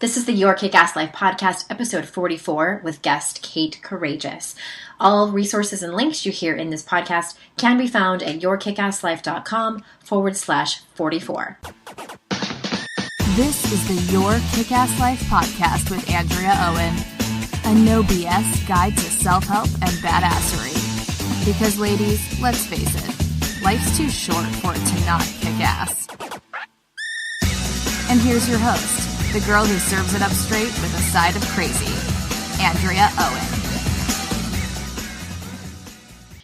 This is the Your Kick-Ass Life podcast, episode 44, with guest Kate Courageous. All resources and links you hear in this podcast can be found at yourkickasslife.com/44. This is the Your Kick-Ass Life podcast with Andrea Owen, a no BS guide to self-help and badassery. Because ladies, let's face it, life's too short for it to not kick ass. And here's your host, the girl who serves it up straight with a side of crazy, Andrea Owen.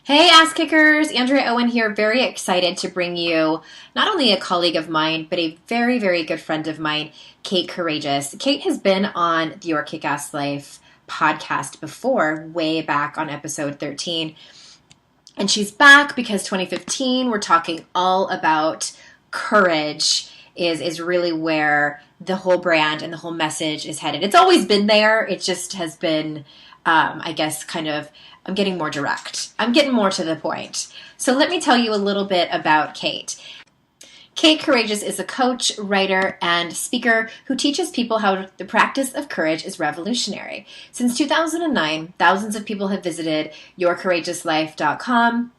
Hey, ass kickers! Andrea Owen here, very excited to bring you not only a colleague of mine, but a very, very good friend of mine, Kate Courageous. Kate has been on the Your Kick-Ass Life podcast before, way back on episode 13. And she's back because 2015, we're talking all about courage is really where the whole brand and the whole message is headed. It's always been there. It just has been, I guess, I'm getting more direct. I'm getting more to the point. So let me tell you a little bit about Kate. Kate Courageous is a coach, writer, and speaker who teaches people how the practice of courage is revolutionary. Since 2009, thousands of people have visited yourcourageouslife.com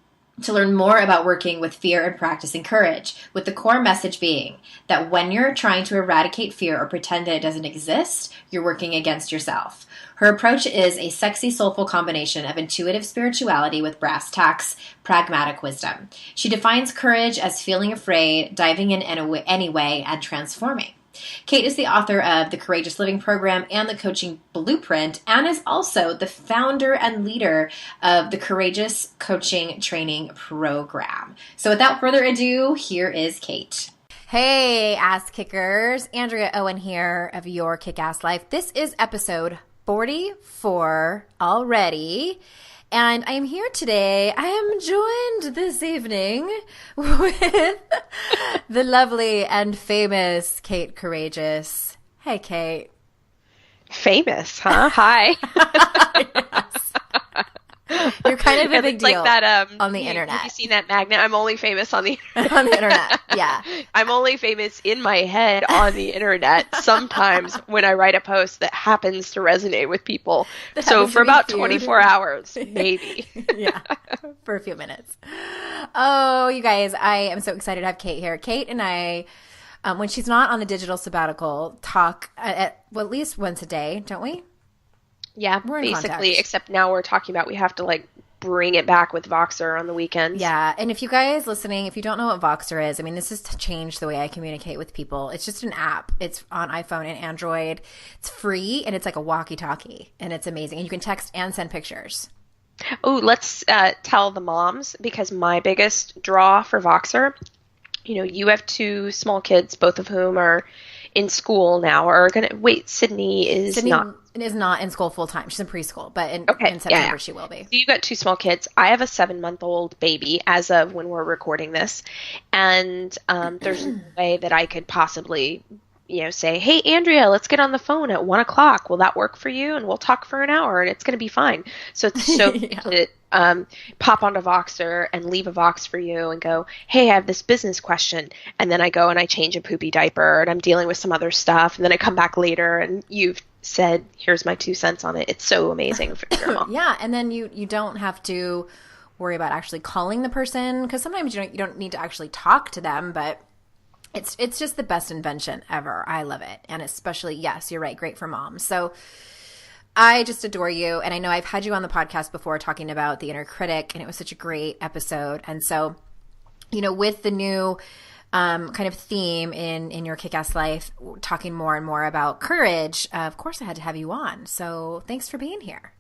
to learn more about working with fear and practicing courage, with the core message being that when you're trying to eradicate fear or pretend that it doesn't exist, you're working against yourself. Her approach is a sexy, soulful combination of intuitive spirituality with brass tacks, pragmatic wisdom. She defines courage as feeling afraid, diving in anyway, and transforming. Kate is the author of the Courageous Living Program and the Coaching Blueprint, and is also the founder and leader of the Courageous Coaching Training Program. So without further ado, here is Kate. Hey, ass kickers. Andrea Owen here of Your Kick-Ass Life. This is episode 44 already. And I am here today. I am joined this evening with the lovely and famous Kate Courageous. Hey, Kate. Famous, huh? Hi. Yes. You're kind of a big deal like that, on the internet. Have you seen that magnet? I'm only famous on the internet. On the internet, yeah. I'm only famous in my head on the internet sometimes when I write a post that happens to resonate with people. So for about 24 hours, maybe. Yeah, for a few minutes. Oh, you guys, I am so excited to have Kate here. Kate and I, when she's not on a digital sabbatical, talk at least once a day, don't we? Yeah, we're in basically, contact. Except now we're talking about we have to bring it back with Voxer on the weekends. Yeah, and if you guys listening, if you don't know what Voxer is, I mean, this has changed the way I communicate with people. It's just an app. It's on iPhone and Android. It's free, and it's like a walkie-talkie, and it's amazing. And you can text and send pictures. Oh, let's tell the moms, because my biggest draw for Voxer, you have two small kids, both of whom are in school now, or Sydney is not in school full time. She's in preschool, but in September she will be. So you've got two small kids. I have a 7-month-old baby as of when we're recording this, and there's no way that I could possibly say, hey, Andrea, let's get on the phone at 1:00. Will that work for you? And we'll talk for an hour and it's going to be fine. So it's so yeah. to pop onto Voxer and leave a Vox for you and go, hey, I have this business question. And then I go and I change a poopy diaper and I'm dealing with some other stuff. And then I come back later and you've said, here's my 2 cents on it. It's so amazing for your mom. Yeah. And then you don't have to worry about actually calling the person, because sometimes you don't need to actually talk to them, but it's just the best invention ever. I love it. And especially, yes, you're right, great for moms. So I just adore you. And I know I've had you on the podcast before talking about the inner critic, and it was such a great episode. And so, with the new kind of theme in Your Kick-Ass Life, talking more and more about courage, of course I had to have you on. So thanks for being here.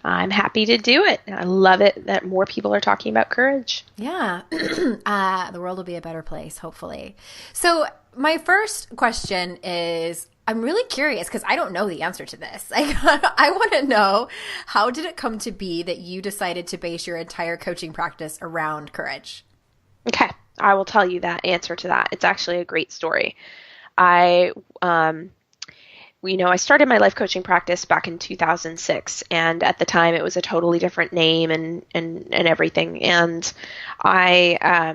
I'm happy to do it. I love it that more people are talking about courage. Yeah. The world will be a better place, hopefully. So my first question is, I'm really curious because I don't know the answer to this. I want to know, how did it come to be that you decided to base your entire coaching practice around courage? Okay. I will tell you that answer to that. It's actually a great story. I started my life coaching practice back in 2006, and at the time it was a totally different name and everything. And I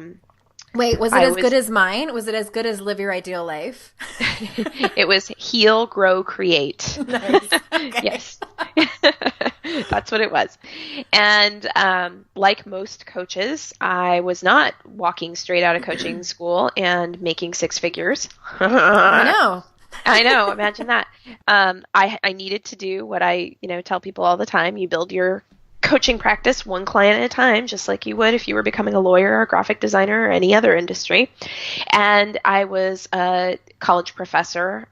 Wait, was it I as was good as mine? Was it as good as Live Your Ideal Life? It was heal, grow, create. Nice. Okay. Yes. That's what it was. And like most coaches, I was not walking straight out of coaching school and making six figures. I know. I know. Imagine that. I needed to do what I, tell people all the time. You build your coaching practice one client at a time, just like you would if you were becoming a lawyer or a graphic designer or any other industry. And I was a college professor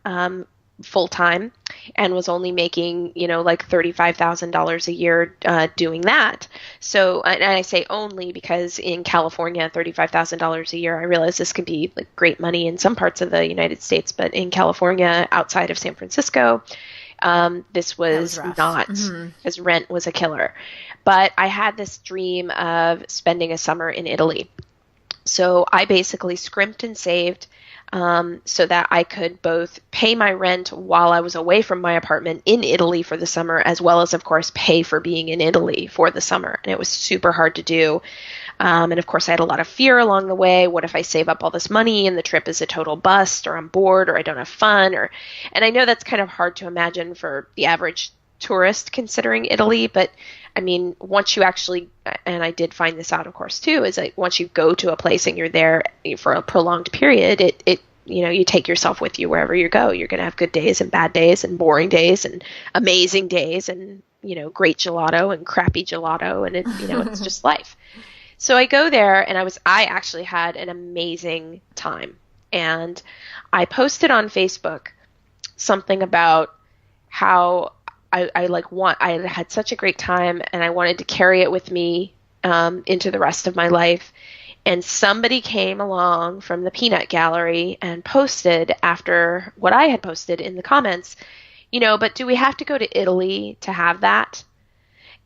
full time and was only making, like $35,000 a year doing that. So, and I say only because in California, $35,000 a year, I realize this could be like great money in some parts of the United States, but in California, outside of San Francisco, this was not, because rent was a killer. But I had this dream of spending a summer in Italy. So I basically scrimped and saved so that I could both pay my rent while I was away from my apartment in Italy for the summer, as well as, of course, pay for being in Italy for the summer. And it was super hard to do. And of course, I had a lot of fear along the way. What if I save up all this money and the trip is a total bust, or I'm bored, or I don't have fun? And I know that's kind of hard to imagine for the average tourist considering Italy, but I mean, once you actually, and I did find this out, of course, too, is like once you go to a place and you're there for a prolonged period, it you take yourself with you wherever you go. You're going to have good days and bad days and boring days and amazing days and, great gelato and crappy gelato. And it's just life. So I go there and I actually had an amazing time. And I posted on Facebook something about how I had such a great time and I wanted to carry it with me into the rest of my life. And somebody came along from the peanut gallery and posted after what I had posted in the comments, but do we have to go to Italy to have that?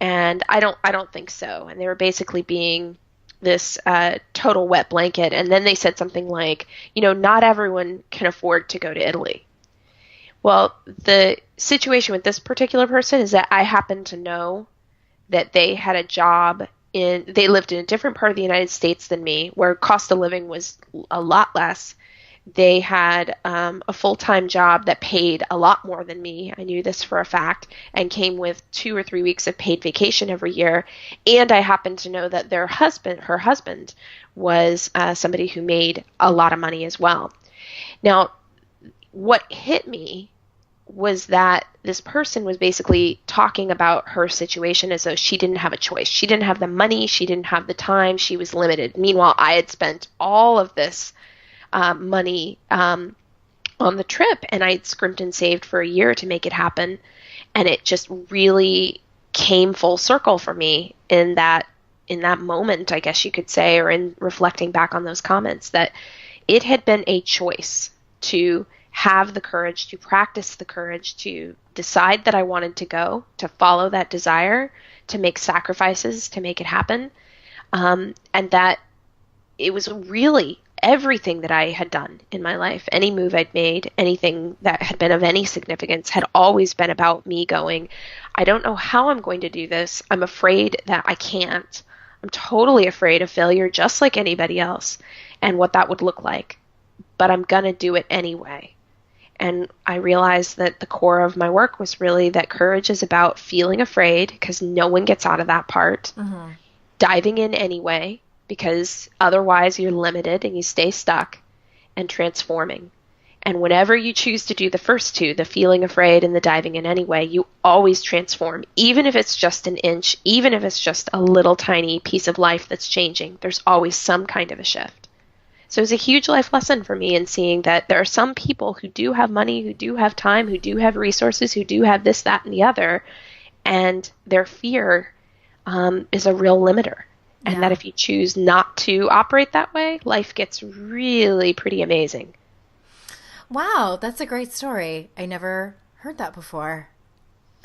And I don't think so. And they were basically being this total wet blanket. And then they said something like, not everyone can afford to go to Italy. Well, the situation with this particular person is that I happen to know that they had a job they lived in a different part of the United States than me, where cost of living was a lot less. They had a full-time job that paid a lot more than me. I knew this for a fact, and came with 2 or 3 weeks of paid vacation every year. And I happened to know that her husband was somebody who made a lot of money as well. Now, what hit me was that this person was basically talking about her situation as though she didn't have a choice. She didn't have the money. She didn't have the time. She was limited. Meanwhile, I had spent all of this money on the trip, and I had scrimped and saved for a year to make it happen. And it just really came full circle for me in that moment, I guess you could say, or in reflecting back on those comments, that it had been a choice to have the courage, to practice the courage, to decide that I wanted to go, to follow that desire, to make sacrifices, to make it happen. And that it was really everything that I had done in my life, any move I'd made, anything that had been of any significance, had always been about me going, I don't know how I'm going to do this. I'm afraid that I can't. I'm totally afraid of failure, just like anybody else, and what that would look like. But I'm going to do it anyway. And I realized that the core of my work was really that courage is about feeling afraid, because no one gets out of that part, diving in anyway, because otherwise you're limited and you stay stuck, and transforming. And whenever you choose to do the first two, the feeling afraid and the diving in anyway, you always transform, even if it's just an inch, even if it's just a little tiny piece of life that's changing. There's always some kind of a shift. So it was a huge life lesson for me in seeing that there are some people who do have money, who do have time, who do have resources, who do have this, that, and the other, and their fear is a real limiter. And that if you choose not to operate that way, life gets really pretty amazing. Wow, that's a great story. I never heard that before.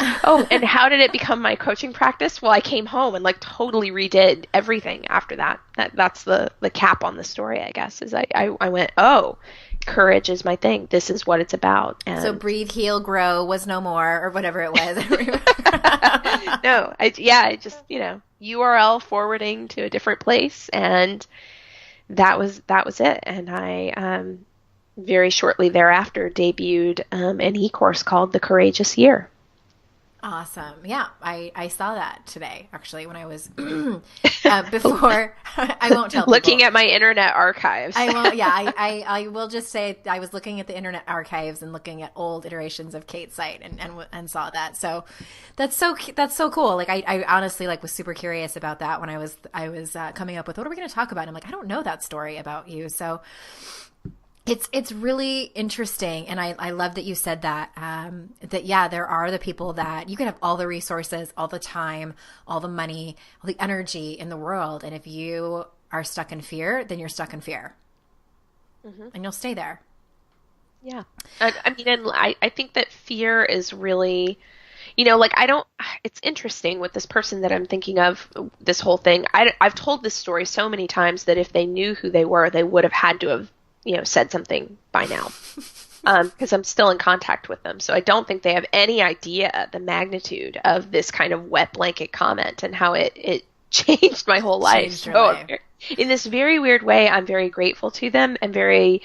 Oh, and how did it become my coaching practice? Well, I came home and totally redid everything after that. That's the cap on the story, I guess, is I went, oh, courage is my thing. This is what it's about. And so breathe, heal, grow was no more, or whatever it was. No, I just, URL forwarding to a different place, and that was it. And I very shortly thereafter debuted an e-course called The Courageous Year. Awesome. Yeah, I saw that today, actually, when I was before. I won't tell looking people. at my internet archives. I won't. Yeah, I will just say I was looking at the internet archives and looking at old iterations of Kate's site and saw that. So that's so cool. Like I honestly was super curious about that when I was coming up with what are we going to talk about. And I'm like, I don't know that story about you. So it's really interesting, and I love that you said that. That yeah, there are the people that you can have all the resources, all the time, all the money, all the energy in the world, and if you are stuck in fear, then you're stuck in fear, and you'll stay there. Yeah, I mean, and I think that fear is really, I don't. It's interesting with this person that I'm thinking of. This whole thing, I've told this story so many times that if they knew who they were, they would have had to have said something by now, because I'm still in contact with them. So I don't think they have any idea the magnitude of this kind of wet blanket comment and how it changed my whole life. So in this very weird way, I'm very grateful to them and very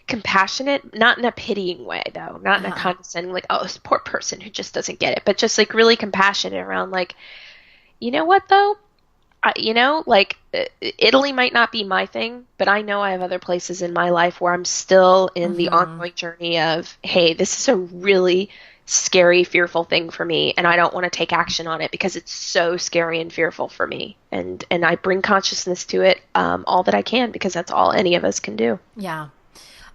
compassionate, not in a pitying way though, not in a condescending, oh, this poor person who just doesn't get it, but just really compassionate around you know what though? Italy might not be my thing, but I know I have other places in my life where I'm still in the ongoing journey of, hey, this is a really scary, fearful thing for me, and I don't want to take action on it because it's so scary and fearful for me. And I bring consciousness to it all that I can, because that's all any of us can do. Yeah,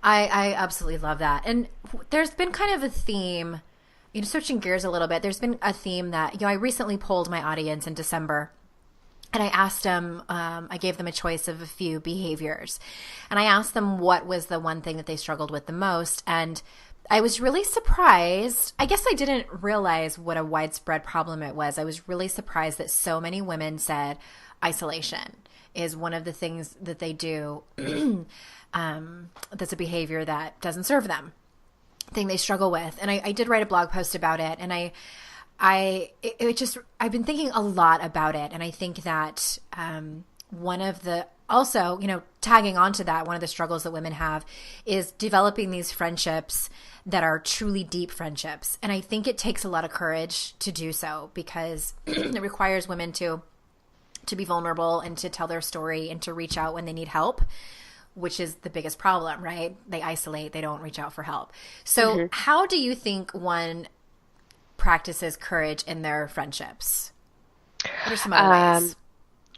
I absolutely love that. And there's been kind of a theme, switching gears a little bit, there's been a theme that, I recently polled my audience in December. And I asked them, I gave them a choice of a few behaviors. And I asked them what was the one thing that they struggled with the most. And I was really surprised. I guess I didn't realize what a widespread problem it was. I was really surprised that so many women said isolation is one of the things that they do that's a behavior that doesn't serve them, thing they struggle with. And I did write a blog post about it. And I've been thinking a lot about it. And I think that one of the, also, tagging onto that, one of the struggles that women have is developing these friendships that are truly deep friendships. And I think it takes a lot of courage to do so, because it requires women to be vulnerable and to tell their story and to reach out when they need help, which is the biggest problem, right? They isolate, they don't reach out for help. So how do you think one practices courage in their friendships? What are some other ways?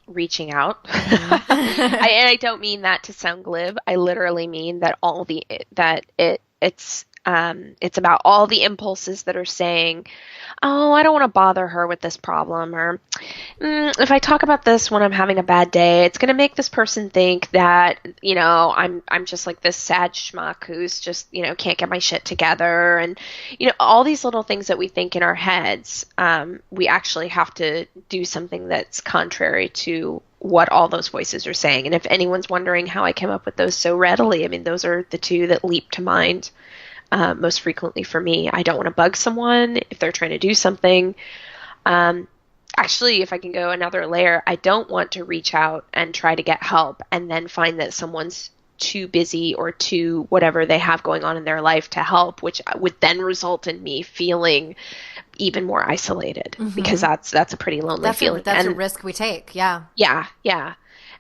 Reaching out. And I don't mean that to sound glib. I literally mean that it's about all the impulses that are saying, oh, I don't want to bother her with this problem, or if I talk about this when I'm having a bad day, it's going to make this person think that, I'm just like this sad schmuck who's just, can't get my shit together. And, all these little things that we think in our heads, we actually have to do something that's contrary to what all those voices are saying. And if anyone's wondering how I came up with those so readily, I mean, those are the two that leap to mind most frequently for me. I don't want to bug someone if they're trying to do something. Actually, if I can go another layer, I don't want to reach out and try to get help and then find that someone's too busy or too whatever they have going on in their life to help, which would then result in me feeling even more isolated, because that's a pretty lonely feeling. That's a risk we take. Yeah. Yeah.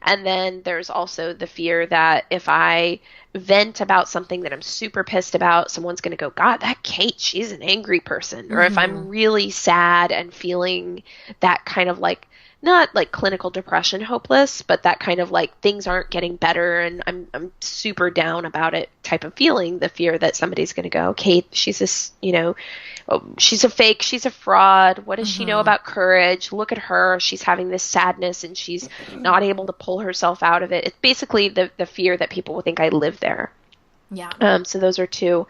And then there's also the fear that if I vent about something that I'm super pissed about, someone's going to go, God, that Kate, she's an angry person. Or if I'm really sad and feeling that kind of not like clinical depression, hopeless, but that kind of things aren't getting better and I'm super down about it type of feeling, the fear that somebody's going to go, Kate, she's this, she's a fake, she's a fraud. What does she know about courage? Look at her. She's having this sadness and she's not able to pull herself out of it. It's basically the fear that people will think I live there. Yeah. So those are two.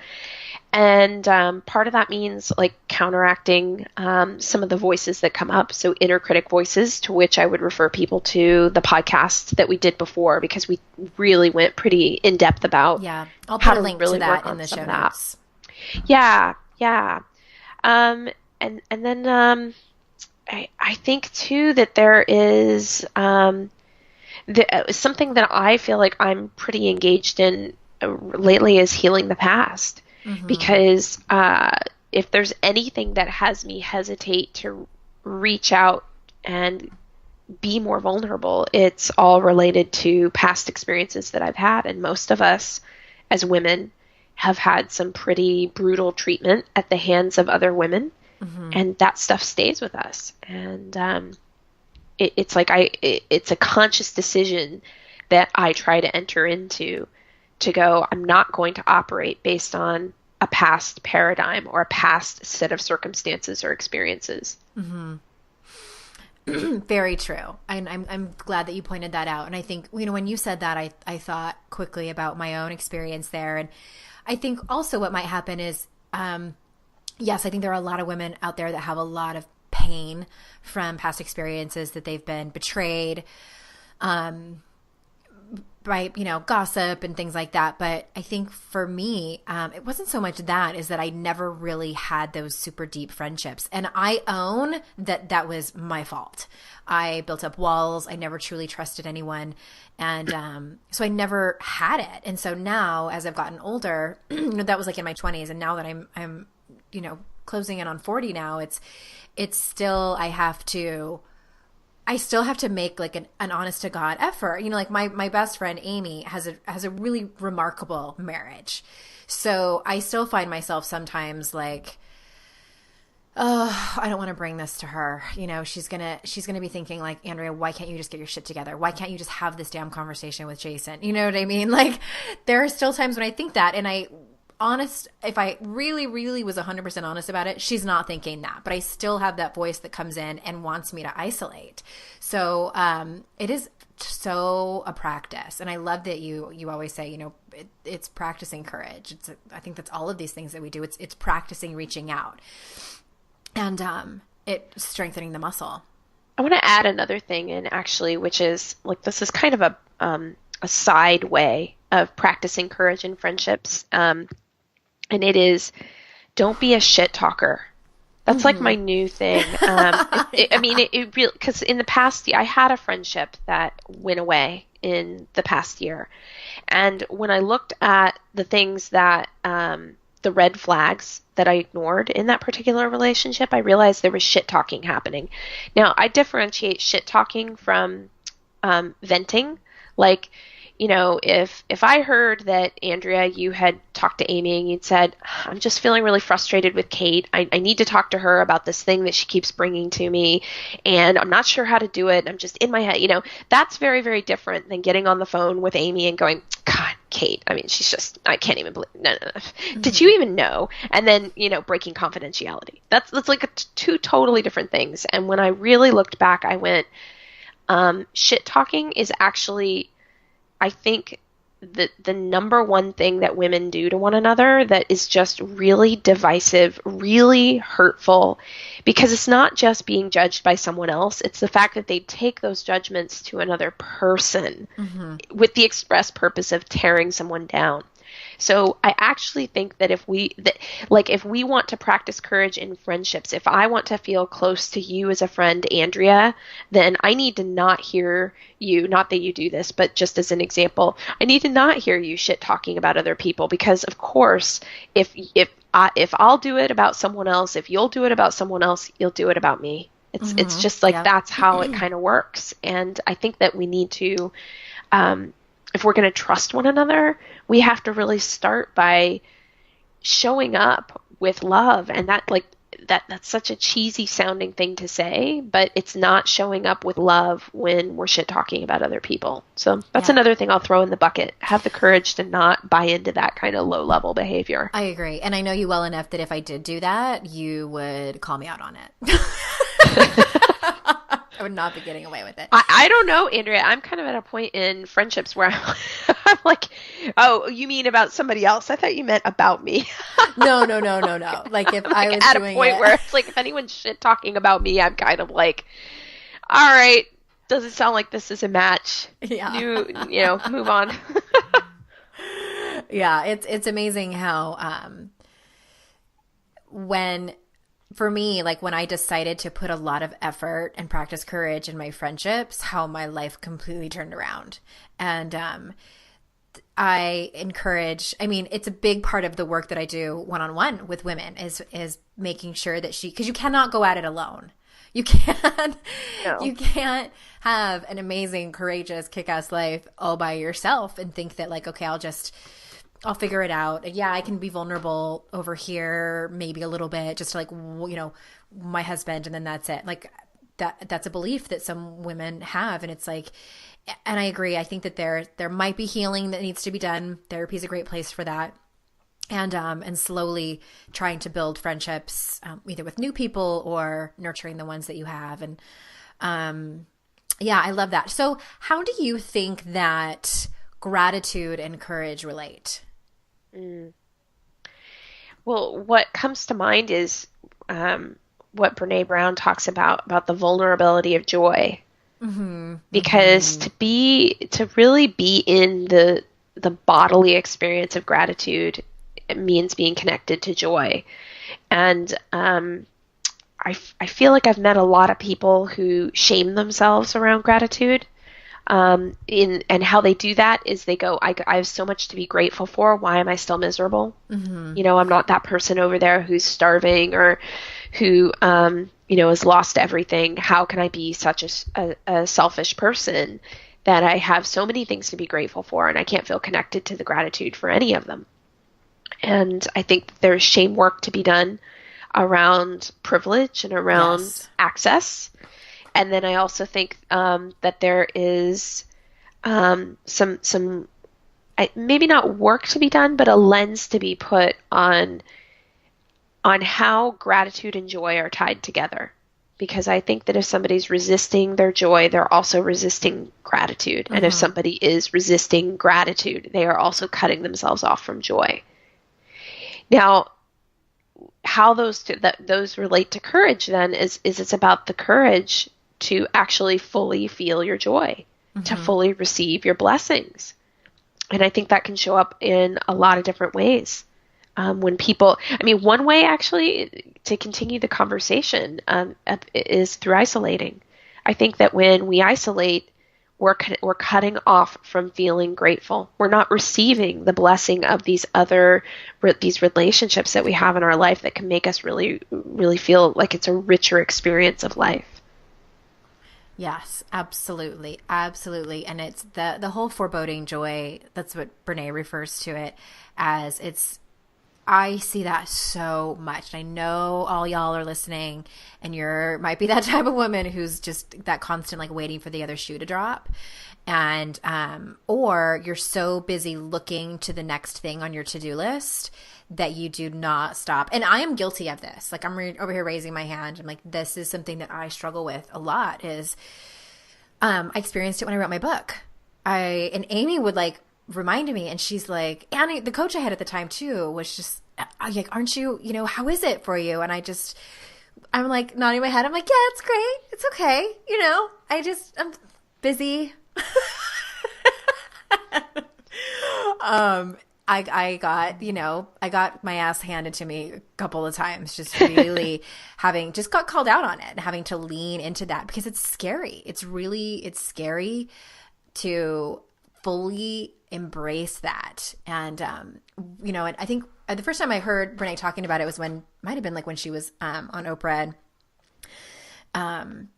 And part of that means counteracting some of the voices that come up. So inner critic voices, to which I would refer people to the podcast that we did before, because we really went pretty in depth about I'll put a link to that in the show notes. Yeah. And then I think too that there is something that I feel like I'm pretty engaged in lately is healing the past. Because if there's anything that has me hesitate to reach out and be more vulnerable, it's all related to past experiences that I've had. And most of us as women have had some pretty brutal treatment at the hands of other women. And that stuff stays with us. And it's a conscious decision that I try to enter into, to go, I'm not going to operate based on a past paradigm or a past set of circumstances or experiences. Very true. I'm glad that you pointed that out. And I think, when you said that, I thought quickly about my own experience there. And I think also what might happen is, yes, I think there are a lot of women out there that have a lot of pain from past experiences, that they've been betrayed, by, gossip and things like that. But I think for me, it wasn't so much that, is that I never really had those super deep friendships. And I own that was my fault. I built up walls. I never truly trusted anyone. And so I never had it. And so now, as I've gotten older, that was like in my 20s. And now that I'm closing in on 40 now, it's still, I still have to make like an honest to God effort. Like my best friend Amy has a really remarkable marriage. So I still find myself sometimes like, oh, I don't want to bring this to her. She's going to be thinking like, Andrea, why can't you just get your shit together? Why can't you just have this damn conversation with Jason? You know what I mean? Like, there are still times when I think that, and if I really, really was 100% honest about it, she's not thinking that, but I still have that voice that comes in and wants me to isolate. So it is so a practice. And I love that you always say, it's practicing courage. I think that's all of these things that we do. It's practicing reaching out and it's strengthening the muscle. I want to add another thing in, actually, which is like, this is kind of a side way of practicing courage in friendships. And it is, don't be a shit talker. That's like my new thing. It really, because in the past, I had a friendship that went away in the past year. And when I looked at the things that, the red flags that I ignored in that particular relationship, I realized there was shit talking happening. Now, I differentiate shit talking from venting. Like, if I heard that, Andrea, you had talked to Amy and you'd said, I'm just feeling really frustrated with Kate. I need to talk to her about this thing that she keeps bringing to me, and I'm not sure how to do it. I'm just in my head. That's very, very different than getting on the phone with Amy and going, God, Kate, she's just, I can't even believe, no. Did you even know? And then, breaking confidentiality. That's like two totally different things. And when I really looked back, I went, shit talking is actually, I think, the number one thing that women do to one another that is just really divisive, really hurtful, because it's not just being judged by someone else. It's the fact that they take those judgments to another person with the express purpose of tearing someone down. So I actually think that if we want to practice courage in friendships, if I want to feel close to you as a friend, Andrea, then I need to not hear you, not that you do this, but just as an example, I need to not hear you shit talking about other people, because of course, if I'll do it about someone else, if you'll do it about someone else, you'll do it about me. It's just like, that's how it kind of works. And I think that we need to, if we're going to trust one another, we have to really start by showing up with love. And that's such a cheesy sounding thing to say, but it's not showing up with love when we're shit talking about other people. So that's another thing I'll throw in the bucket. Have the courage to not buy into that kind of low level behavior. I agree. And I know you well enough that if I did do that, you would call me out on it. I would not be getting away with it. I don't know, Andrea. I'm kind of at a point in friendships where I'm like, oh, you mean about somebody else? I thought you meant about me. No. Like if I was at doing a point it, where it's like, if anyone's shit talking about me, I'm kind of like, all right, doesn't sound like this is a match. Yeah. Move on. Yeah, it's amazing how when for me, like when I decided to put a lot of effort and practice courage in my friendships, how my life completely turned around. And I encourage, I mean, it's a big part of the work that I do one-on-one with women is making sure that because you cannot go at it alone. You can't, No. you can't have an amazing, courageous, kick-ass life all by yourself and think that like, okay, I'll figure it out. Yeah, I can be vulnerable over here, maybe a little bit, just to like, my husband, and then that's it. Like that's a belief that some women have. And it's like, and I agree. I think that there might be healing that needs to be done. Therapy is a great place for that. And slowly trying to build friendships, either with new people or nurturing the ones that you have. And yeah, I love that. So how do you think that gratitude and courage relate? Well, what comes to mind is what Brene Brown talks about the vulnerability of joy. Because to really be in the bodily experience of gratitude, it means being connected to joy. And I feel like I've met a lot of people who shame themselves around gratitude. And how they do that is they go, I have so much to be grateful for. Why am I still miserable? I'm not that person over there who's starving or who, has lost everything. How can I be such a selfish person that I have so many things to be grateful for and I can't feel connected to the gratitude for any of them? And I think there's shame work to be done around privilege and around access. And then I also think that there is some maybe not work to be done, but a lens to be put on how gratitude and joy are tied together. Because I think that if somebody's resisting their joy, they're also resisting gratitude. And if somebody is resisting gratitude, they are also cutting themselves off from joy. Now, how those relate to courage then is it's about the courage to actually fully feel your joy, to fully receive your blessings. And I think that can show up in a lot of different ways. When people, one way actually to continue the conversation is through isolating. I think that when we isolate, we're cutting off from feeling grateful. We're not receiving the blessing of these relationships that we have in our life that can make us really, really feel like it's a richer experience of life. Yes, absolutely. Absolutely. And it's the whole foreboding joy. That's what Brene refers to it as. I see that so much. And I know all y'all are listening and might be that type of woman who's just that constant, like waiting for the other shoe to drop. And, or you're so busy looking to the next thing on your to-do list that you do not stop. And I am guilty of this. Like I'm over here raising my hand. I'm like, this is something that I struggle with a lot is, I experienced it when I wrote my book. And Amy would like remind me and she's like, Annie, the coach I had at the time too, was just like, aren't you, how is it for you? And I'm like nodding my head. I'm like, yeah, it's great. It's okay. I'm busy. I got my ass handed to me a couple of times, just really just got called out on it and having to lean into that because it's scary. It's scary to fully embrace that. And, and I think the first time I heard Brene talking about it was might've been like when she was, on Oprah. And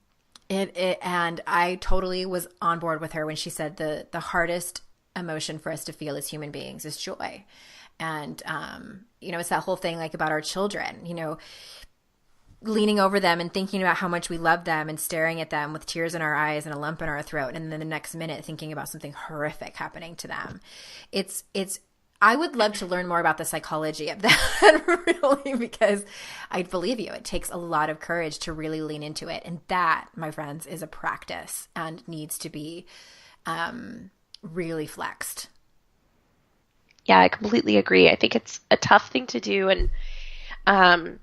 I totally was on board with her when she said the hardest emotion for us to feel as human beings is joy. And, it's that whole thing like about our children, leaning over them and thinking about how much we love them and staring at them with tears in our eyes and a lump in our throat. And then the next minute thinking about something horrific happening to them. I would love to learn more about the psychology of that really, because I believe you, it takes a lot of courage to really lean into it. And that, my friends, is a practice and needs to be, really flexed. Yeah, I completely agree. I think it's a tough thing to do. And,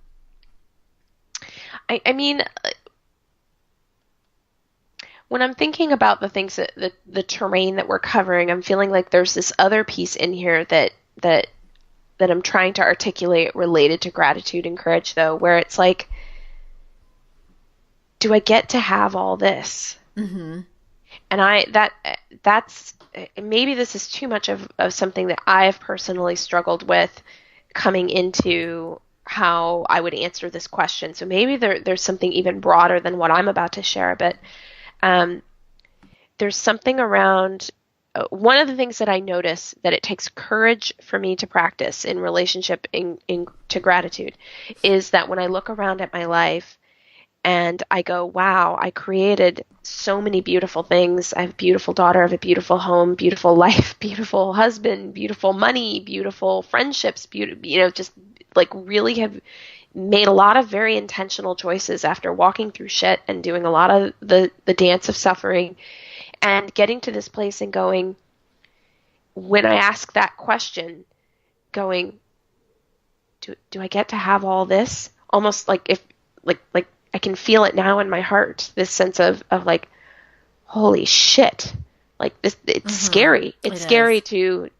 when I'm thinking about the things that the terrain that we're covering, I'm feeling like there's this other piece in here that that I'm trying to articulate related to gratitude and courage, though, where it's like, do I get to have all this? Mm-hmm. And that's maybe this is too much of something that I have personally struggled with coming into how I would answer this question. So maybe there's something even broader than what I'm about to share, but there's something around one of the things that I notice that it takes courage for me to practice in relationship to gratitude is that when I look around at my life and I go, wow, I created so many beautiful things. I have a beautiful daughter, I have a beautiful home, beautiful life, beautiful husband, beautiful money, beautiful friendships, just like really have made a lot of very intentional choices after walking through shit and doing a lot of the dance of suffering and getting to this place and going, when I ask that question, going, do I get to have all this? Almost like if, like I can feel it now in my heart, this sense of like, holy shit. Like this, it's scary. It's scary to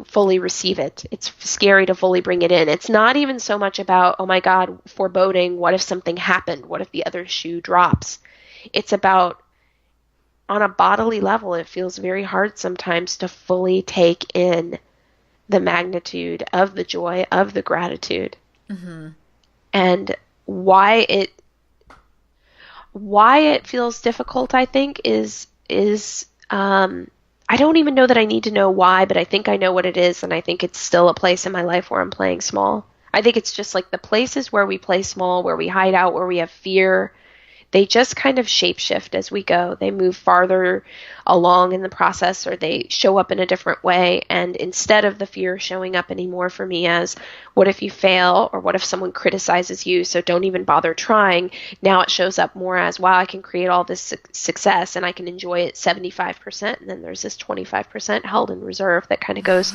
fully receive it. It's scary to fully bring it in. It's not even so much about, oh my God, foreboding. What if something happened? What if the other shoe drops? It's about, on a bodily level, it feels very hard sometimes to fully take in the magnitude of the joy, of the gratitude. Mm-hmm. And why it feels difficult, I think, is I don't even know that I need to know why, but I think I know what it is, and I think it's still a place in my life where I'm playing small. I think it's just like the places where we play small, where we hide out, where we have fear, they just kind of shapeshift as we go. They move farther along in the process, or they show up in a different way. And instead of the fear showing up anymore for me as, what if you fail? Or what if someone criticizes you? So don't even bother trying. Now it shows up more as, wow, I can create all this success and I can enjoy it 75%. And then there's this 25% held in reserve that kind of goes,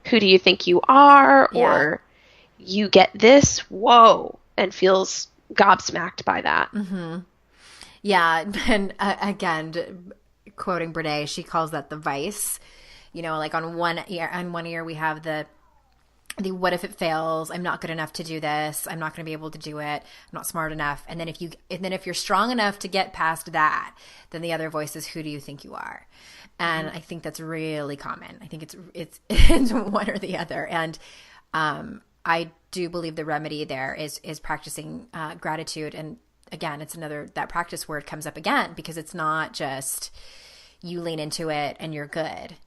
who do you think you are? Yeah. Or you get this, whoa, and feels gobsmacked by that. Mm-hmm. Yeah. And again, quoting Brene, she calls that the vice. You know, like on one ear we have the what if it fails? I'm not good enough to do this. I'm not going to be able to do it. I'm not smart enough. And then if you're strong enough to get past that, then the other voice is, who do you think you are? And I think that's really common. I think it's one or the other. And I do believe the remedy there is practicing gratitude. And again, it's that practice word comes up again, because it's not just you lean into it and you're good.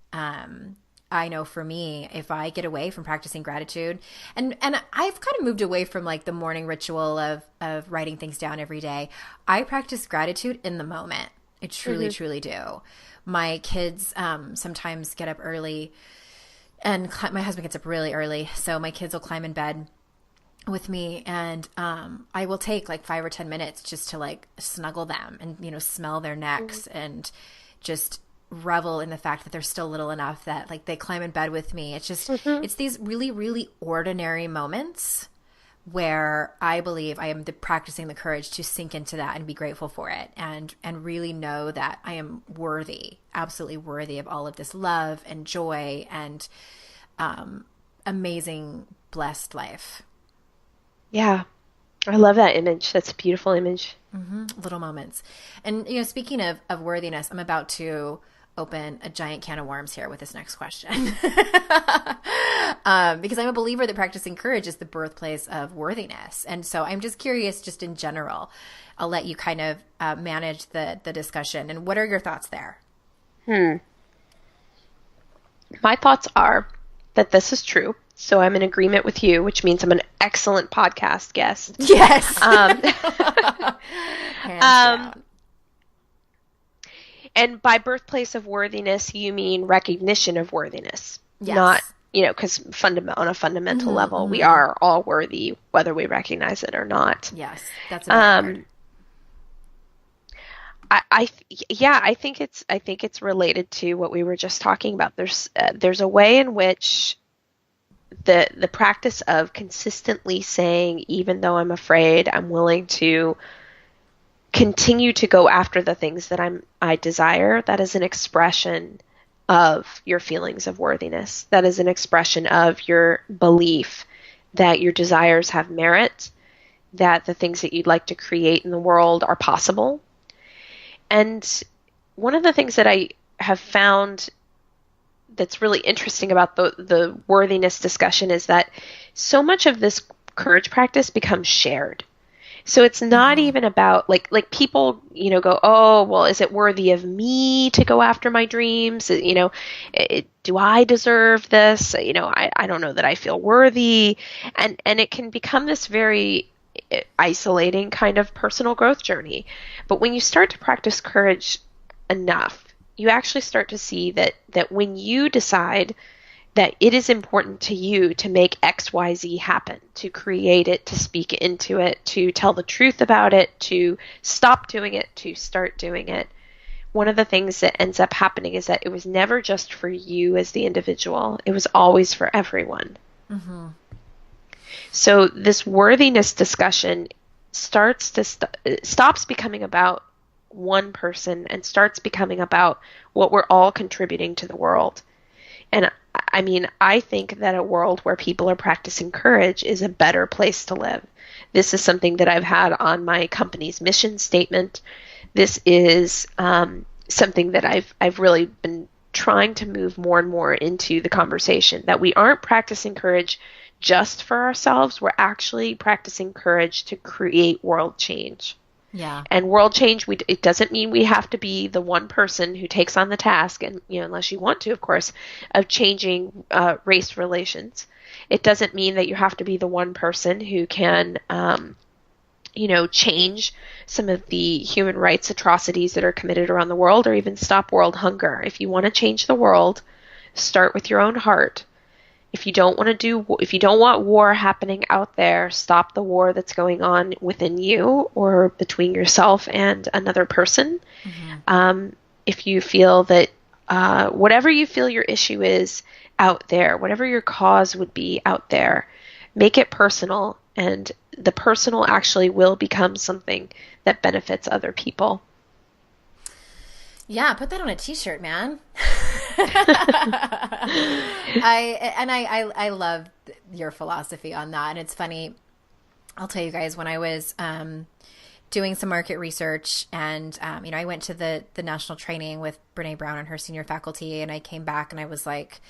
I know for me, if I get away from practicing gratitude, and I've kind of moved away from like the morning ritual of writing things down every day. I practice gratitude in the moment. I truly, truly do. My kids sometimes get up early, and my husband gets up really early, so my kids will climb in bed with me, and I will take like 5 or 10 minutes just to like snuggle them and, you know, smell their necks and just revel in the fact that they're still little enough that like they climb in bed with me. It's just it's these really, really ordinary moments where I believe I am practicing the courage to sink into that and be grateful for it, and really know that I am worthy, absolutely worthy of all of this love and joy and amazing, blessed life. Yeah. I love that image. That's a beautiful image. Little moments. And, you know, speaking of worthiness, I'm about to open a giant can of worms here with this next question. Because I'm a believer that practicing courage is the birthplace of worthiness. And so I'm just curious, just in general, I'll let you kind of manage the discussion. And what are your thoughts there? My thoughts are that this is true. So I'm in agreement with you, which means I'm an excellent podcast guest. Yes. And by birthplace of worthiness, you mean recognition of worthiness. Yes. Not, you know, because on a fundamental level, we are all worthy, whether we recognize it or not. Yes, that's important. I think it's related to what we were just talking about. There's a way in which the practice of consistently saying, even though I'm afraid, I'm willing to continue to go after the things that I desire. That is an expression of your feelings of worthiness. That is an expression of your belief that your desires have merit, that the things that you'd like to create in the world are possible. And one of the things that I have found that's really interesting about the worthiness discussion is that so much of this courage practice becomes shared. So it's not even about like people, go, oh, well, is it worthy of me to go after my dreams? Do I deserve this? I don't know that I feel worthy. And it can become this very isolating kind of personal growth journey. But when you start to practice courage enough, you actually start to see that when you decide that it is important to you to make XYZ happen, to create it, to speak into it, to tell the truth about it, to stop doing it, to start doing it. One of the things that ends up happening is that it was never just for you as the individual. It was always for everyone. Mm-hmm. So this worthiness discussion stops becoming about one person and starts becoming about what we're all contributing to the world. And I mean, I think that a world where people are practicing courage is a better place to live. This is something that I've had on my company's mission statement. This is something that I've really been trying to move more and more into the conversation, that we aren't practicing courage just for ourselves. We're actually practicing courage to create world change. Yeah. And world change, it doesn't mean we have to be the one person who takes on the task, and unless you want to, of course, of changing race relations. It doesn't mean that you have to be the one person who can, change some of the human rights atrocities that are committed around the world, or even stop world hunger. If you want to change the world, start with your own heart. If you don't want war happening out there, stop the war that's going on within you or between yourself and another person. Mm-hmm. If you feel that whatever you feel your issue is out there, whatever your cause would be out there, make it personal, and the personal actually will become something that benefits other people. Yeah, put that on a t-shirt, man. I love your philosophy on that. And it's funny, I'll tell you guys, when I was doing some market research and, I went to the national training with Brene Brown and her senior faculty, and I came back and I was like,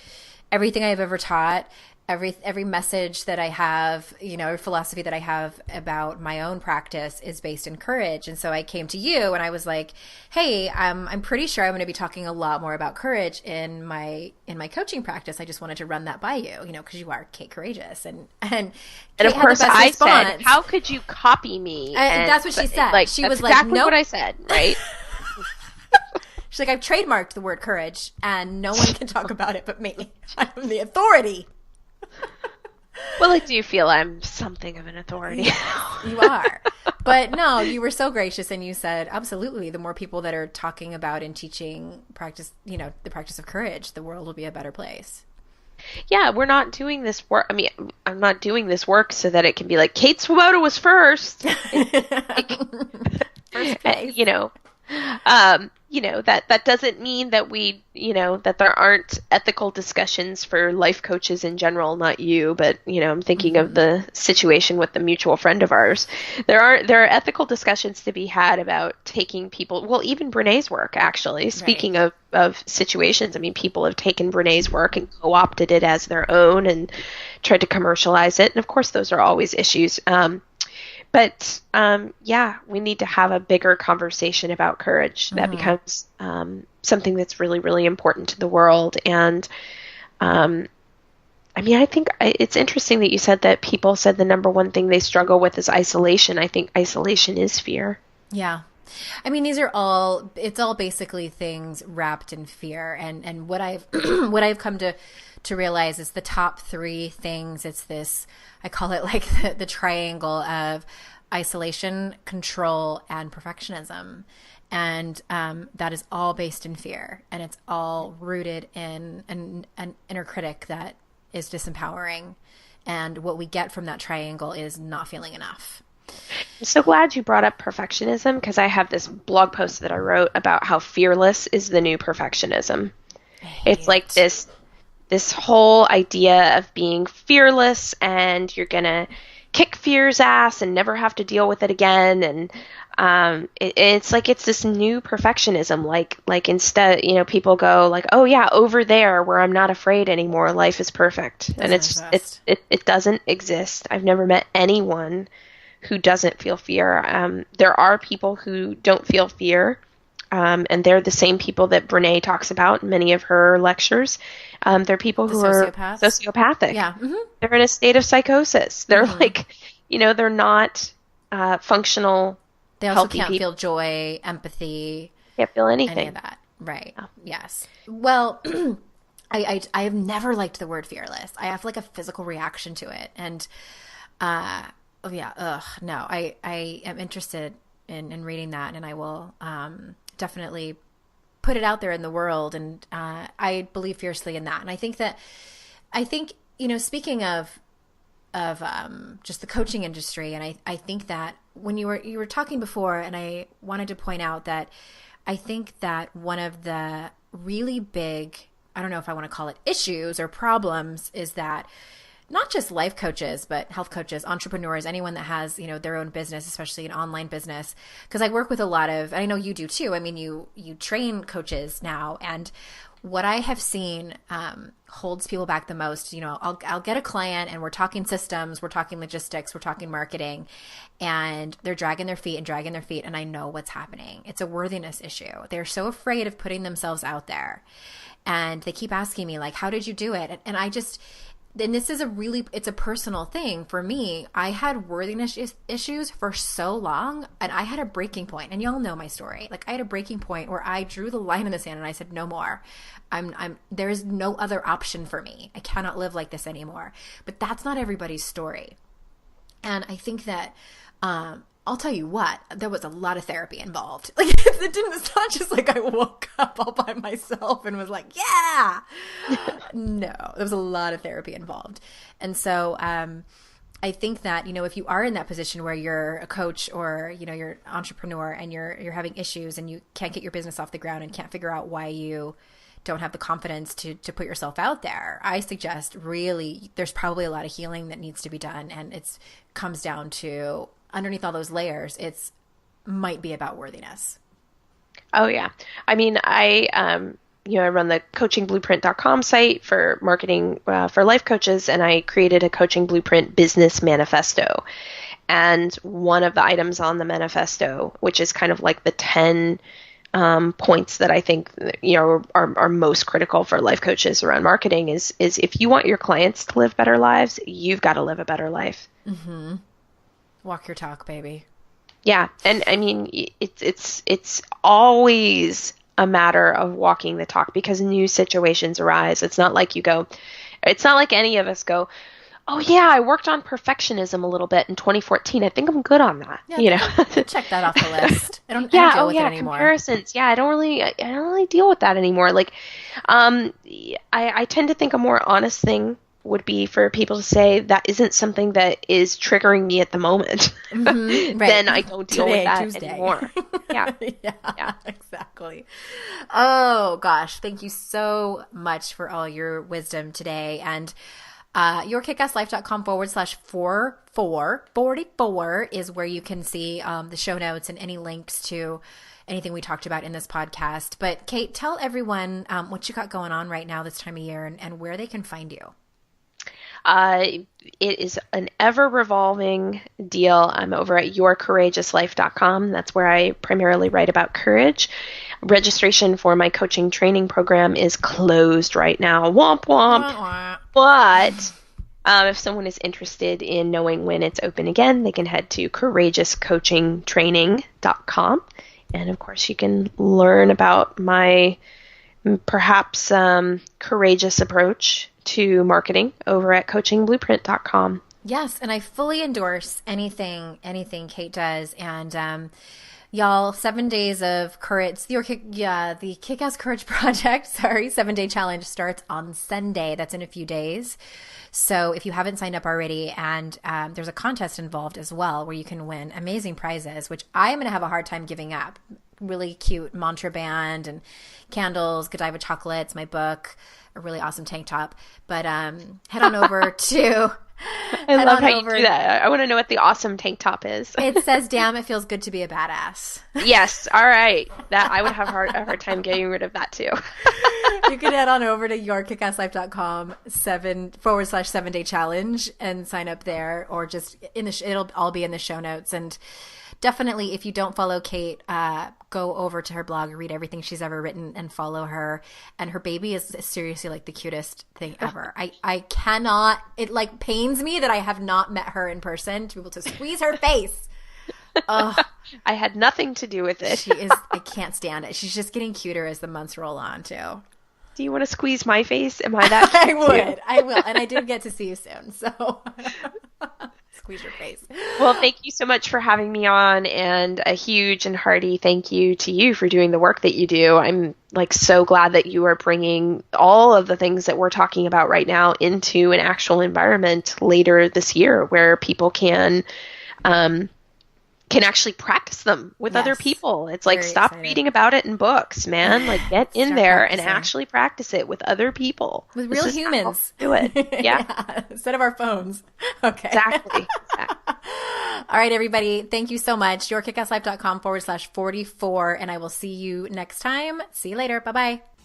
everything I've ever taught, every message that I have, philosophy that I have about my own practice is based in courage. And so I came to you and I was like, hey, I'm pretty sure I'm going to be talking a lot more about courage in my coaching practice. I just wanted to run that by you, because you are Kate Courageous. And of course I said, how could you copy me? And that's what she said. Like, she was exactly like, nope. What I said, right? She's like, I've trademarked the word courage and no one can talk about it but me. I'm the authority. Well, I do feel I'm something of an authority. Yes, you are. But no, you were so gracious and you said, absolutely, the more people that are talking about and teaching practice, the practice of courage, the world will be a better place. Yeah, we're not doing this work. I mean, I'm not doing this work so that it can be like, Kate Swoboda was first. First place. That doesn't mean that we, that there aren't ethical discussions for life coaches in general, not you, but, I'm thinking of the situation with the mutual friend of ours. There are ethical discussions to be had about taking people, well, even Brene's work, actually, speaking of situations. I mean, people have taken Brene's work and co-opted it as their own and tried to commercialize it. And of course, those are always issues. But we need to have a bigger conversation about courage that becomes something that's really, really important to the world. And I think it's interesting that you said that people said the number one thing they struggle with is isolation. I think isolation is fear. Yeah. I mean, it's all basically things wrapped in fear. And what I've come to realize is the top three things. It's this, I call it like the triangle of isolation, control, and perfectionism. And that is all based in fear. And it's all rooted in an inner critic that is disempowering. And what we get from that triangle is not feeling enough. I'm so glad you brought up perfectionism, because I have this blog post that I wrote about how fearless is the new perfectionism. I hate It's like it. this whole idea of being fearless and you're gonna kick fear's ass and never have to deal with it again. And it's like it's this new perfectionism. Like instead, people go like, oh yeah, over there where I'm not afraid anymore, life is perfect. And Doesn't exist. it doesn't exist. I've never met anyone who doesn't feel fear. There are people who don't feel fear. And they're the same people that Brene talks about in many of her lectures. They're people The who are sociopaths? sociopathic. Yeah. Mm-hmm. They're in a state of psychosis. They're like, they're not functional, They also healthy can't people. feel joy, empathy, Can't feel any anything. of that. Right. Yeah. Yes. Well, I have never liked the word fearless. I have like a physical reaction to it. And oh yeah, no. I am interested in reading that, and I will definitely put it out there in the world. And I believe fiercely in that. And I think speaking of just the coaching industry, and I think that when you were talking before, and I wanted to point out that I think that one of the really big, I don't know if I want to call it issues or problems, is that not just life coaches, but health coaches, entrepreneurs, anyone that has, their own business, especially an online business. Because I work with a lot of, I know you do too. I mean, you train coaches now, and what I have seen holds people back the most. I'll get a client, and we're talking systems, we're talking logistics, we're talking marketing, and they're dragging their feet, and I know what's happening. It's a worthiness issue. They're so afraid of putting themselves out there, and they keep asking me like, "How did you do it?" And I just. And this is it's a personal thing for me. I had worthiness issues for so long, and I had a breaking point, and y'all know my story. Like, I had a breaking point where I drew the line in the sand and I said, no more. There is no other option for me. I cannot live like this anymore. But that's not everybody's story. And I think that, I'll tell you what, there was a lot of therapy involved. Like, it's not just like I woke up all by myself and was like, yeah. No, there was a lot of therapy involved. And so I think that, if you are in that position where you're a coach or, you're an entrepreneur and you're having issues and you can't get your business off the ground and can't figure out why you don't have the confidence to put yourself out there, I suggest really there's probably a lot of healing that needs to be done. And it comes down to, underneath all those layers, it's might be about worthiness. Oh yeah. I mean, I run the coachingblueprint.com site for marketing for life coaches, and I created a Coaching Blueprint business manifesto. And one of the items on the manifesto, which is kind of like the 10 points that I think are most critical for life coaches around marketing, is if you want your clients to live better lives, you've got to live a better life. Mm-hmm. Walk your talk, baby. Yeah, and I mean it's always a matter of walking the talk, because new situations arise. It's not like any of us go, oh yeah, I worked on perfectionism a little bit in 2014. I think I'm good on that. Yeah, check that off the list. I don't deal with it anymore. Comparisons. Yeah, I don't really deal with that anymore. Like, I tend to think a more honest thing would be for people to say that isn't something that is triggering me at the moment. Mm-hmm, right. Then I don't deal with that Tuesday. anymore. Yeah. Yeah, exactly. Oh gosh, thank you so much for all your wisdom today. And yourkickasslife.com/44 is where you can see the show notes and any links to anything we talked about in this podcast. But Kate, tell everyone what you got going on right now this time of year, and where they can find you. It is an ever-revolving deal. I'm over at yourcourageouslife.com. That's where I primarily write about courage. Registration for my coaching training program is closed right now. Womp womp. But if someone is interested in knowing when it's open again, they can head to courageouscoachingtraining.com. And of course, you can learn about my perhaps courageous approach to marketing over at coachingblueprint.com. Yes, and I fully endorse anything Kate does. And y'all, 7 days of courage, the Kick-Ass Courage Project, 7-day challenge starts on Sunday. That's in a few days. So if you haven't signed up already, and there's a contest involved as well where you can win amazing prizes, which I am going to have a hard time giving up really cute mantra band and candles, Godiva chocolates, my book, a really awesome tank top. But head on over to... I love how you do that. I want to know what the awesome tank top is. It says, "Damn, it feels good to be a badass." Yes. All right. That I would have a hard time getting rid of that too. You can head on over to yourkickasslife.com /7-day challenge and sign up there, or just it'll all be in the show notes. And definitely, if you don't follow Kate, go over to her blog, read everything she's ever written, and follow her. And her baby is seriously like the cutest thing ever. I cannot, it like pains me that I have not met her in person to be able to squeeze her face. Oh, I had nothing to do with it. She is, I can't stand it. She's just getting cuter as the months roll on too. Do you want to squeeze my face? Am I that I would. I will. And I did get to see you soon, so squeeze your face. Well, thank you so much for having me on, and a huge and hearty thank you to you for doing the work that you do. I'm like so glad that you are bringing all of the things that we're talking about right now into an actual environment later this year where people can actually practice them with other people. It's like, stop reading about it in books, man. Like, get in there and actually practice it with other people. With real humans. Do it. Yeah. Instead of our phones. Okay. Exactly. All right, everybody. Thank you so much. yourkickasslife.com /44. And I will see you next time. See you later. Bye-bye.